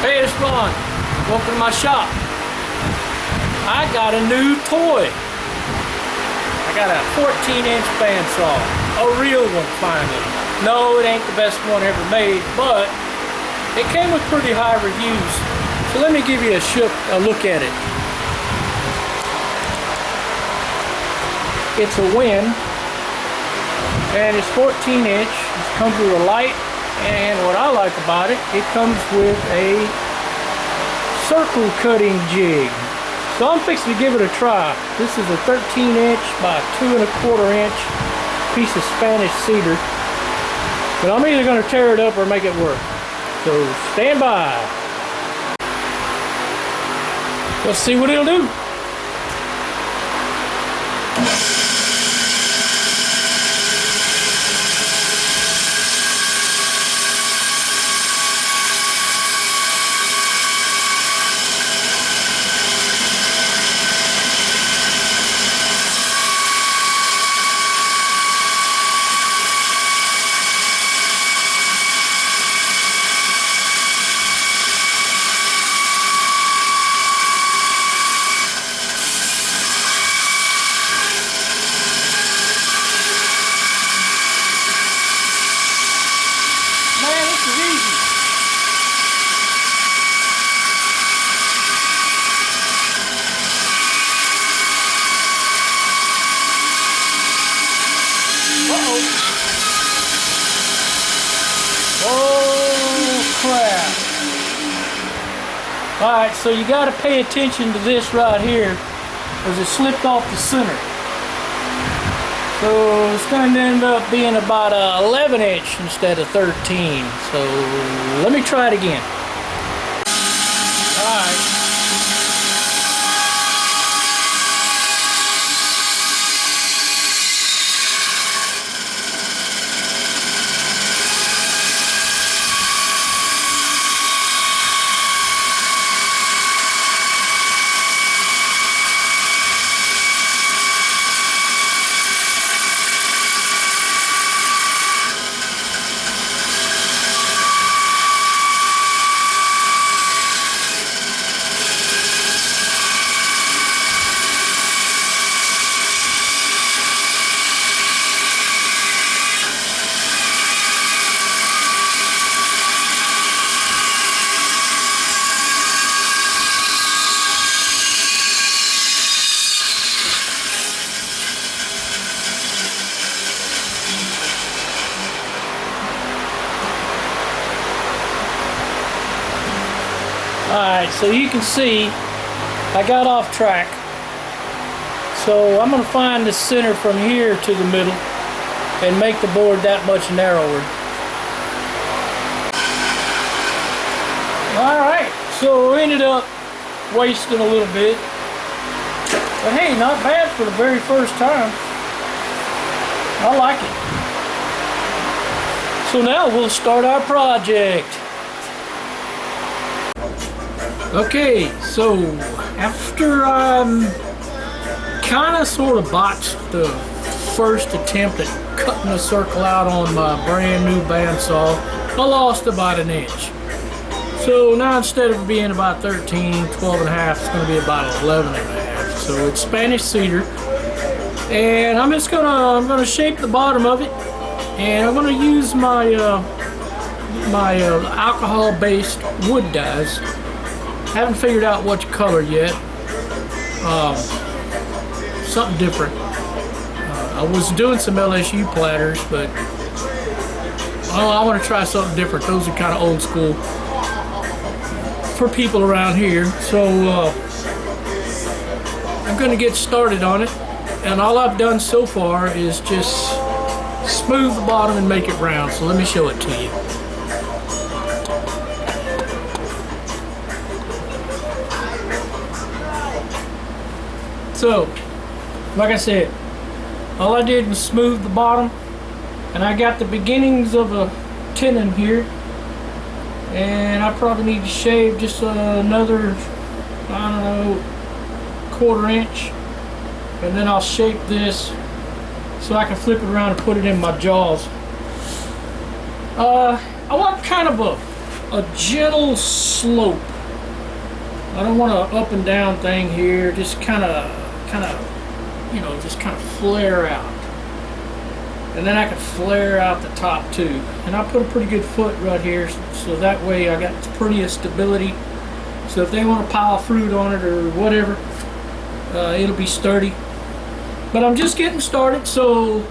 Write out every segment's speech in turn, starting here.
Hey, it's Ron. Welcome to my shop. I got a new toy. I got a 14-inch bandsaw. A real one, finally. No, it ain't the best one ever made, but it came with pretty high reviews. So let me give you a look at it. It's a Win, and it's 14-inch. It comes with a light. And what I like about it, it comes with a circle cutting jig. So I'm fixing to give it a try. This is a 13-inch by 2¼ inch piece of Spanish cedar. But I'm either going to tear it up or make it work. So stand by. Let's see what it'll do. Oh crap. Alright, so you got to pay attention to this right here because it slipped off the center. So it's going to end up being about a 11-inch instead of 13. So let me try it again. Alright. Alright, so you can see I got off track. So I'm going to find the center from here to the middle and make the board that much narrower. Alright, so we ended up wasting a little bit. But hey, not bad for the very first time. I like it. So now we'll start our project. Okay, so after kind of sort of botched the first attempt at cutting a circle out on my brand new bandsaw, I lost about an inch. So now instead of being about 13, 12.5, it's going to be about 11.5. So it's Spanish cedar, and I'm gonna shape the bottom of it, and I'm gonna use my alcohol-based wood dyes. Haven't figured out what color yet. Something different. I was doing some LSU platters, but I want to try something different. Those are kind of old school for people around here. So I'm going to get started on it. And all I've done so far is just smooth the bottom and make it round. So let me show it to you. So, like I said, all I did was smooth the bottom, and I got the beginnings of a tenon here, and I probably need to shave just another, I don't know, 1/4 inch, and then I'll shape this so I can flip it around and put it in my jaws. I want kind of a a gentle slope. I don't want an up and down thing here. Just kind of, just kind of flare out. And then I can flare out the top too. And I put a pretty good foot right here, so that way I got plenty of stability. So if they want to pile fruit on it or whatever, it'll be sturdy. But I'm just getting started, so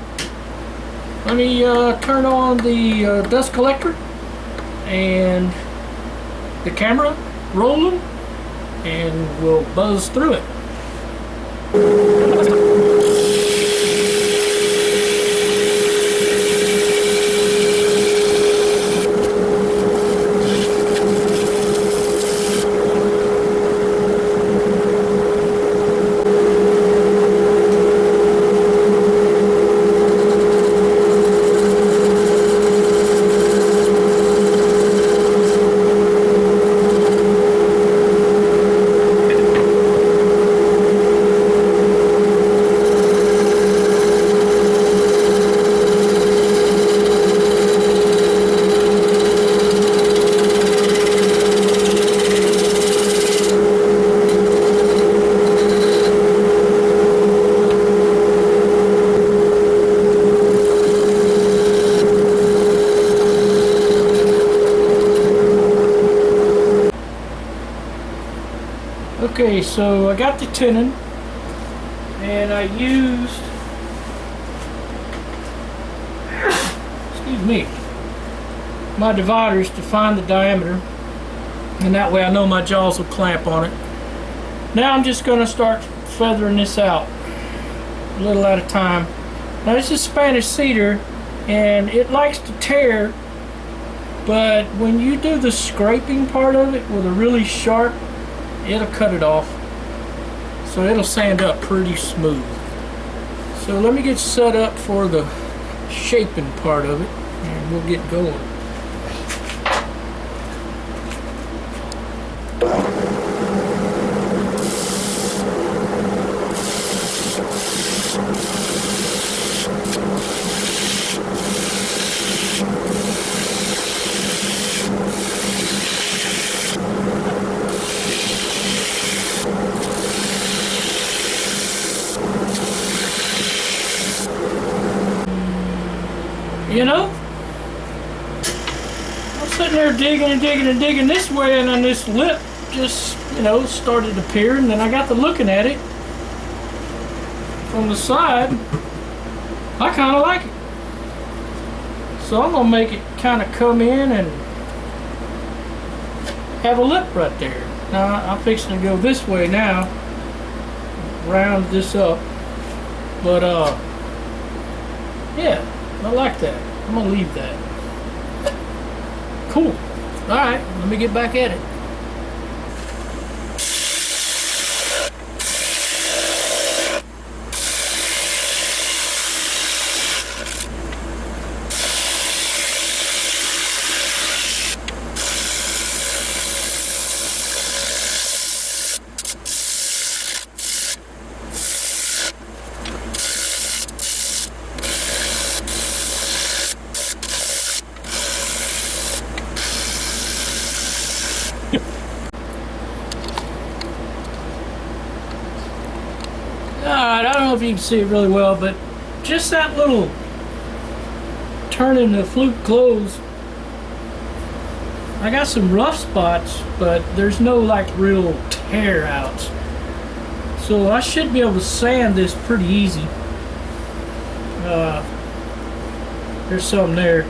let me turn on the dust collector and the camera, roll them, and we'll buzz through it. Okay, so I got the tenon, and I used, excuse me, my dividers to find the diameter, and that way I know my jaws will clamp on it. Now I'm just going to start feathering this out a little at a time. Now this is Spanish cedar, and it likes to tear, but when you do the scraping part of it with a really sharp, it'll cut it off, so it'll sand up pretty smooth. So let me get set up for the shaping part of it, and we'll get going. You know, I'm sitting there digging and digging and digging this way, and then this lip just, started to appear, and then I got to looking at it from the side. I kind of like it. So I'm going to make it kind of come in and have a lip right there. Now, I'm fixing to go this way now, round this up, but, yeah. I like that. I'm gonna leave that. Cool. Alright, let me get back at it. Alright, I don't know if you can see it really well, but just that little turning the flute close, I got some rough spots, but there's no like real tear outs. So I should be able to sand this pretty easy. There's some there,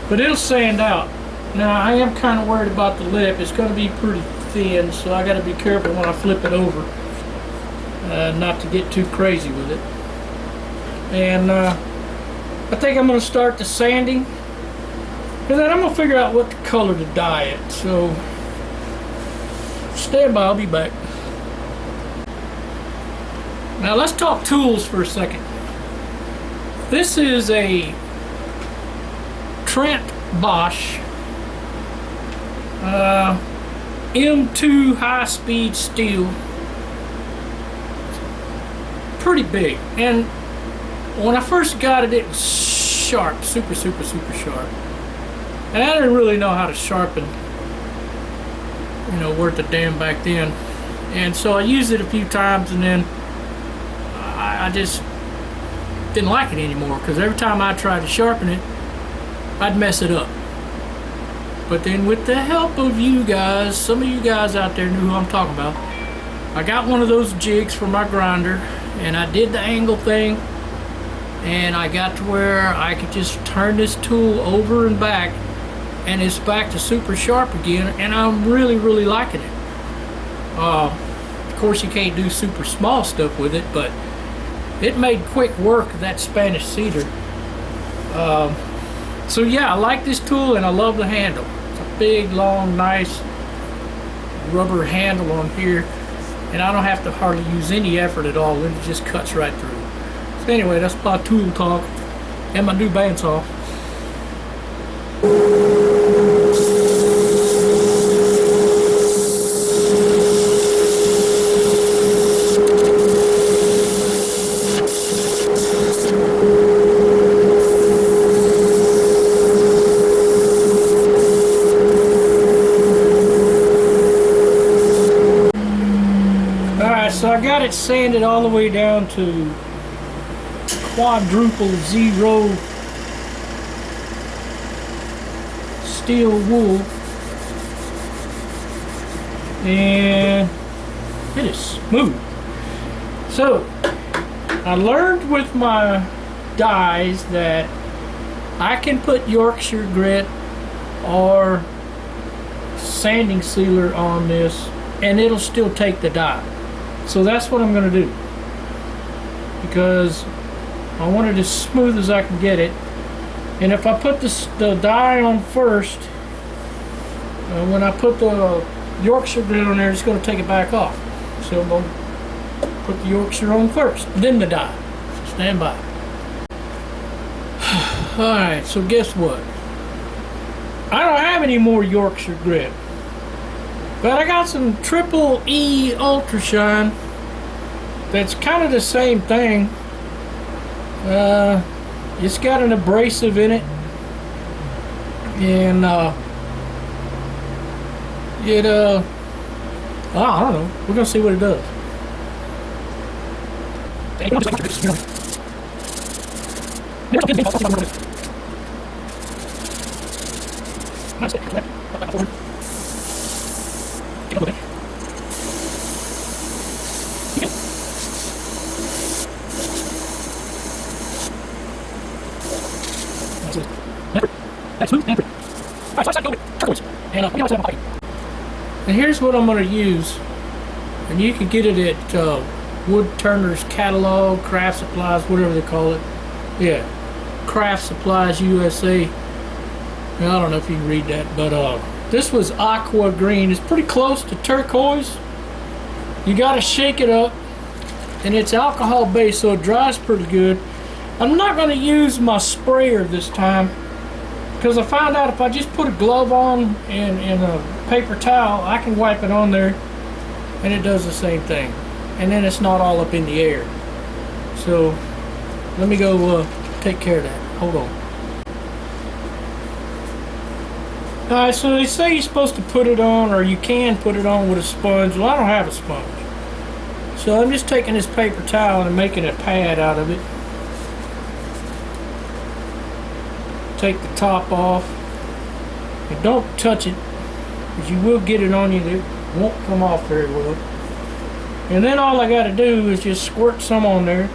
but it'll sand out. Now I am kind of worried about the lip. It's going to be pretty thin, so I got to be careful when I flip it over. Not to get too crazy with it. And I think I'm going to start the sanding, and then I'm going to figure out what color to dye it. So stand by, I'll be back. Now let's talk tools for a second. This is a Trent Bosch M2 high-speed steel. Pretty big, and when I first got it, it was sharp, super sharp, and I didn't really know how to sharpen worth a damn back then. And so I used it a few times, and then I just didn't like it anymore, because every time I tried to sharpen it, I'd mess it up. But then with the help of you guys, some of you guys out there know who I'm talking about, I got one of those jigs for my grinder, and I did the angle thing, and I got to where I could just turn this tool over and back, and it's back to super sharp again, and I'm really liking it. Of course, you can't do super small stuff with it, but it made quick work of that Spanish Cedar. So yeah, I like this tool, and I love the handle. It's a big, long, nice rubber handle on here, and I don't have to hardly use any effort at all, and it just cuts right through. So anyway, that's my tool talk and my new bandsaw. So I got it sanded all the way down to quadruple zero steel wool, and it is smooth. So I learned with my dies that I can put Yorkshire grit or sanding sealer on this and it'll still take the die. So that's what I'm going to do, because I want it as smooth as I can get it. And if I put the die on first, when I put the Yorkshire grit on there, it's going to take it back off. So I'm going to put the Yorkshire on first, then the die. So stand by. Alright, so guess what? I don't have any more Yorkshire grit, but I got some Triple E Ultra Shine that's kind of the same thing. It's got an abrasive in it, and I don't know. We're gonna see what it does. And here's what I'm going to use, and you can get it at Wood Turner's Catalog, Craft Supplies, whatever they call it. Yeah, Craft Supplies USA. Now, I don't know if you can read that, but this was aqua green. It's pretty close to turquoise. You got to shake it up, and it's alcohol based, so it dries pretty good. I'm not going to use my sprayer this time, because I found out if I just put a glove on and a paper towel, I can wipe it on there and it does the same thing, and then it's not all up in the air. So let me go take care of that. Hold on. Alright, so they say you're supposed to put it on, or you can put it on with a sponge. Well, I don't have a sponge, so I'm just taking this paper towel and making a pad out of it. Take the top off, and don't touch it, because you will get it on you that won't come off very well. And then all I got to do is just squirt some on there,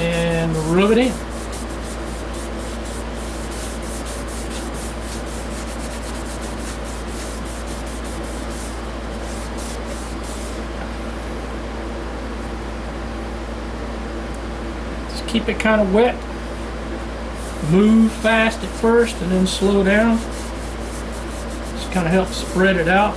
and rub it in. Keep it kind of wet. Move fast at first and then slow down. Just kind of helps spread it out.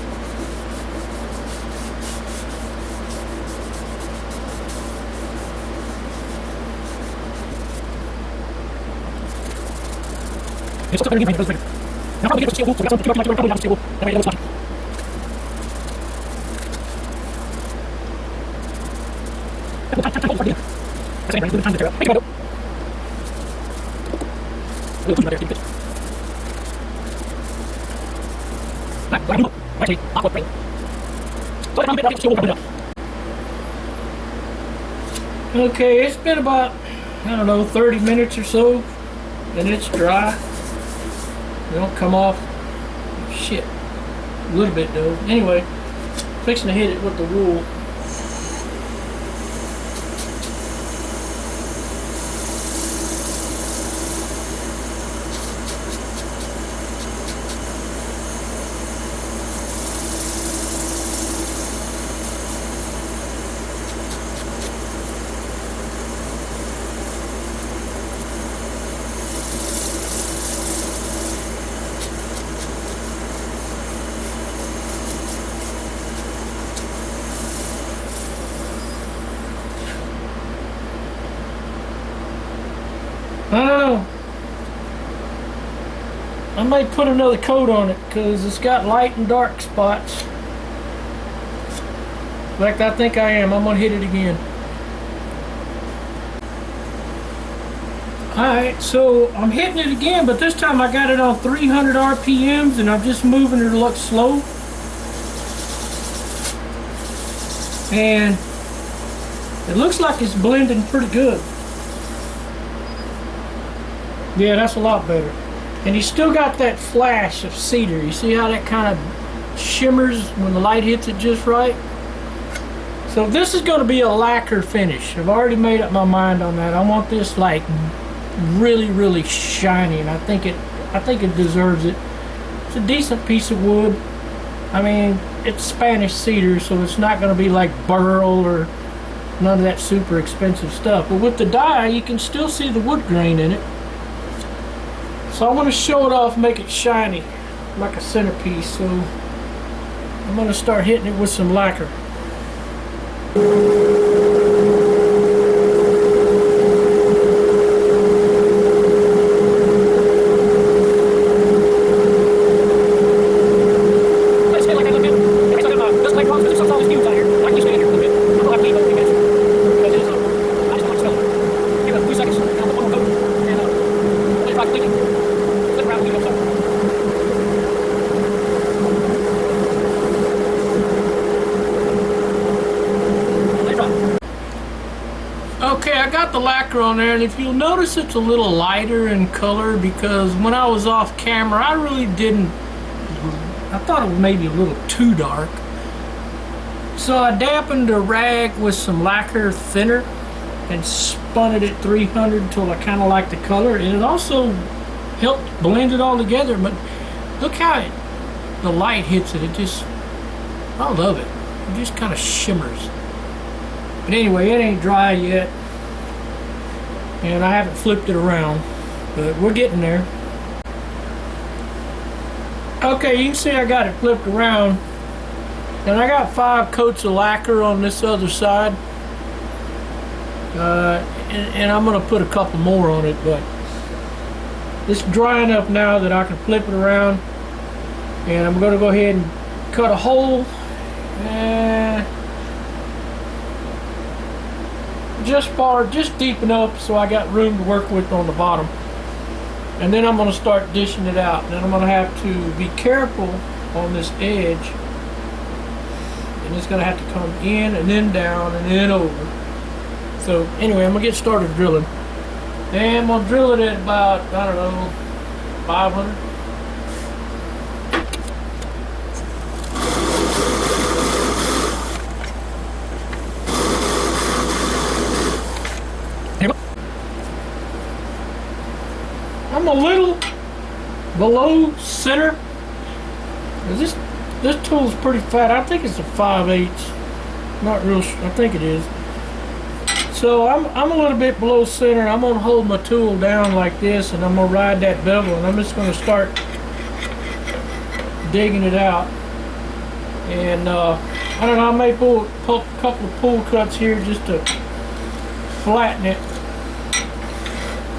Okay, it's been about, I don't know, 30 minutes or so, and it's dry. They don't come off. Shit. A little bit though. Anyway, fixing to hit it with the wool. I don't know. I might put another coat on it because it's got light and dark spots. In fact, I think I am. I'm going to hit it again. Alright, so I'm hitting it again, but this time I got it on 300 RPMs and I'm just moving it a little slow. And it looks like it's blending pretty good. Yeah, that's a lot better. And you still got that flash of cedar. You see how that kind of shimmers when the light hits it just right? So this is going to be a lacquer finish. I've already made up my mind on that. I want this like really, really shiny, and I think it deserves it. It's a decent piece of wood. I mean, it's Spanish cedar, so it's not going to be like burl or none of that super expensive stuff. But with the dye, you can still see the wood grain in it. So I want to show it off, make it shiny, like a centerpiece. So I'm going to start hitting it with some lacquer. Okay, I got the lacquer on there, and if you'll notice, it's a little lighter in color because when I was off camera, I really didn't. I thought it was maybe a little too dark. So I dampened a rag with some lacquer thinner and spun it at 300 until I kind of liked the color, and it also helped blend it all together. But look how the light hits it. I love it. It just kind of shimmers. But anyway, it ain't dry yet, and I haven't flipped it around, but we're getting there. Okay, you can see I got it flipped around, and I got 5 coats of lacquer on this other side, and I'm going to put a couple more on it, but it's dry enough now that I can flip it around, and I'm going to go ahead and cut a hole, and just deep enough so I got room to work with on the bottom. And then I'm going to start dishing it out. And then I'm going to have to be careful on this edge. And it's going to have to come in and then down and then over. So anyway, I'm going to get started drilling. And I'm going to drill it at about, I don't know, 500. I'm a little below center. This tool's pretty fat. I think it's a 5/8. Not real sure. I think it is. So I'm a little bit below center. I'm gonna hold my tool down like this, and I'm gonna ride that bevel, and I'm just gonna start digging it out. And I don't know. I may pull a couple of pull cuts here just to flatten it,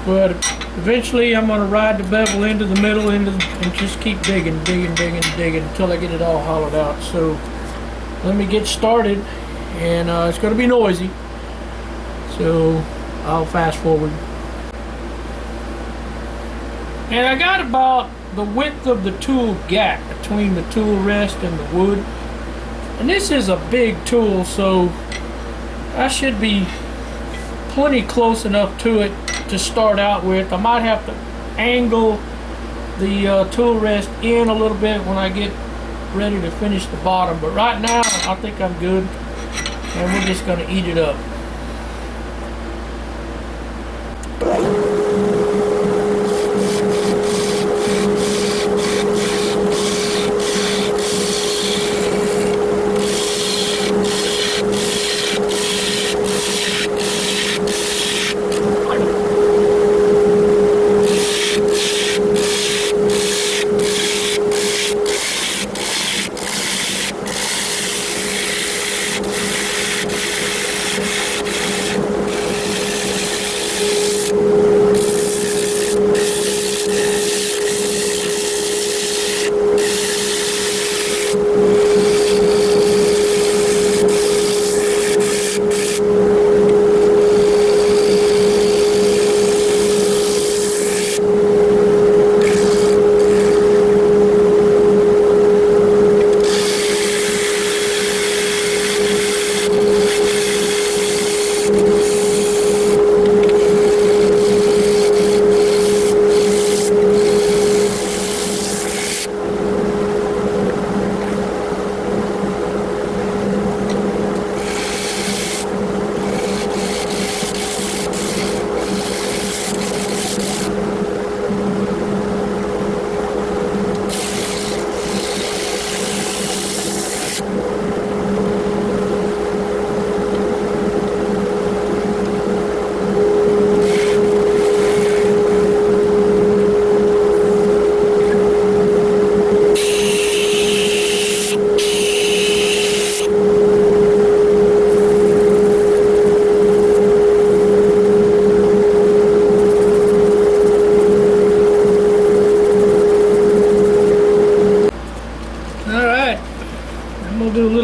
but eventually I'm going to ride the bevel into the middle and just keep digging until I get it all hollowed out. So let me get started, and it's going to be noisy, so I'll fast forward. And I got about the width of the tool gap between the tool rest and the wood. And this is a big tool, so I should be plenty close enough to it to start out with. I might have to angle the tool rest in a little bit when I get ready to finish the bottom, but right now I think I'm good, and we're just going to eat it up.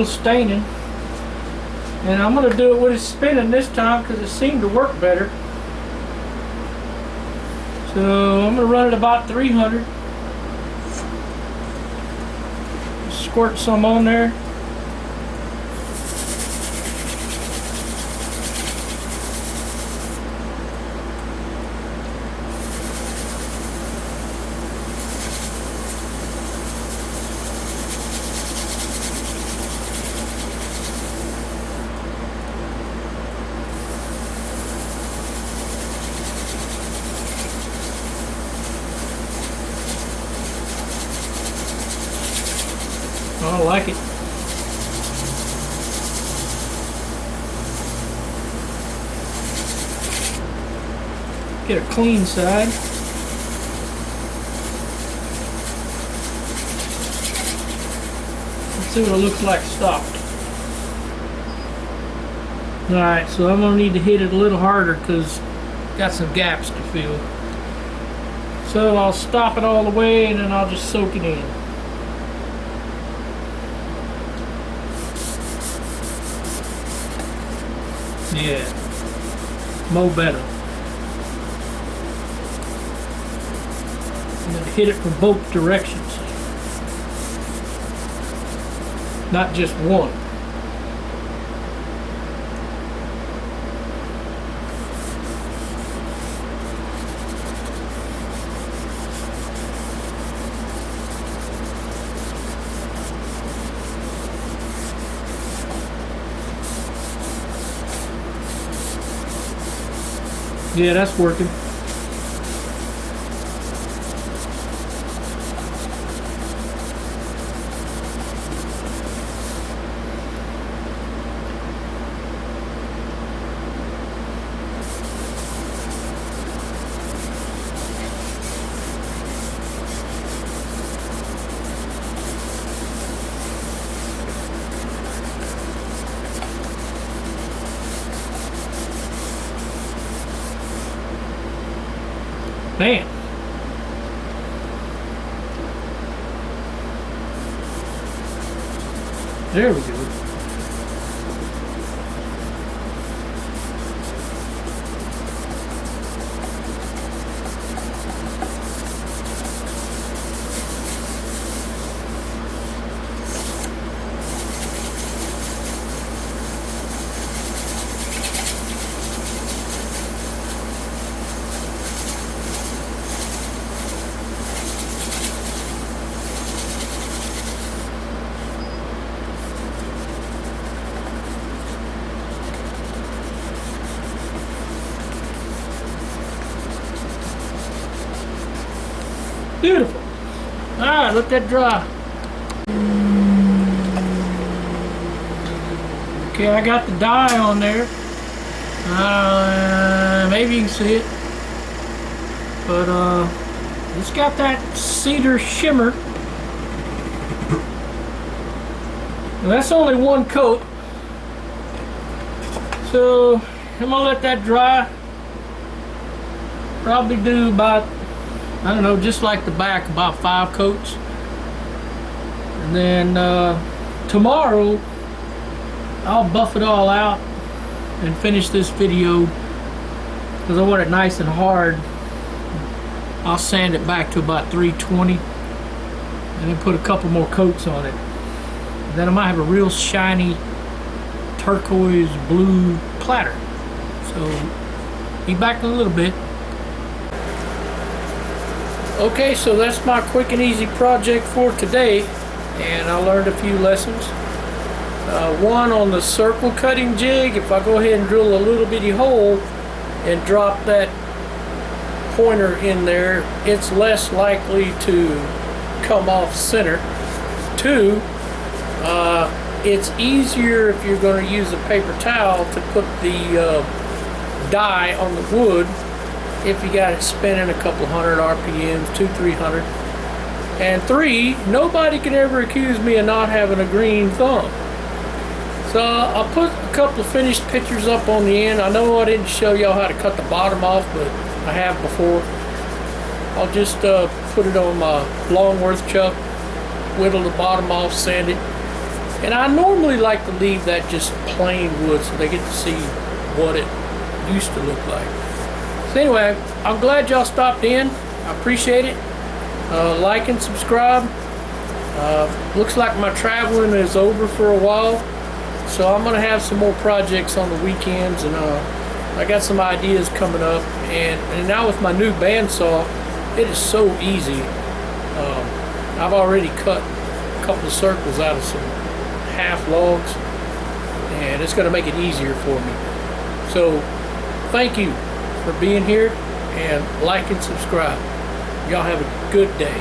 Staining, and I'm going to do it with it spinning this time because it seemed to work better. So I'm going to run it about 300, squirt some on there. I like it. Get a clean side. Let's see what it looks like stopped. Alright, so I'm going to need to hit it a little harder because it's got some gaps to fill. So I'll stop it all the way and then I'll just soak it in. Yeah, more better. I'm going to hit it from both directions, not just one. Yeah, that's working. Bam. There we go. Beautiful. Alright, let that dry. Okay, I got the dye on there. Maybe you can see it. But it's got that cedar shimmer. And that's only one coat. So I'm gonna let that dry. Probably do about, I don't know, just like the back, about 5 coats. And then tomorrow I'll buff it all out and finish this video because I want it nice and hard. I'll sand it back to about 320 and then put a couple more coats on it. And then I might have a real shiny turquoise blue platter. So be back in a little bit. Okay, so that's my quick and easy project for today, and I learned a few lessons. One on the circle cutting jig, if I go ahead and drill a little bitty hole and drop that pointer in there, it's less likely to come off center. 2, it's easier if you're going to use a paper towel to put the dye on the wood if you got it spinning a couple hundred RPMs, 200-300. And 3, nobody can ever accuse me of not having a green thumb. So I'll put a couple of finished pictures up on the end. I know I didn't show y'all how to cut the bottom off, but I have before. I'll just put it on my Longworth chuck, whittle the bottom off, sand it. And I normally like to leave that just plain wood so they get to see what it used to look like. So anyway, I'm glad y'all stopped in. I appreciate it. Like and subscribe. Looks like my traveling is over for a while, so I'm gonna have some more projects on the weekends, and I got some ideas coming up. And now with my new bandsaw, it is so easy. I've already cut a couple of circles out of some half logs, and it's gonna make it easier for me. So thank you for being here, and like and subscribe. Y'all have a good day.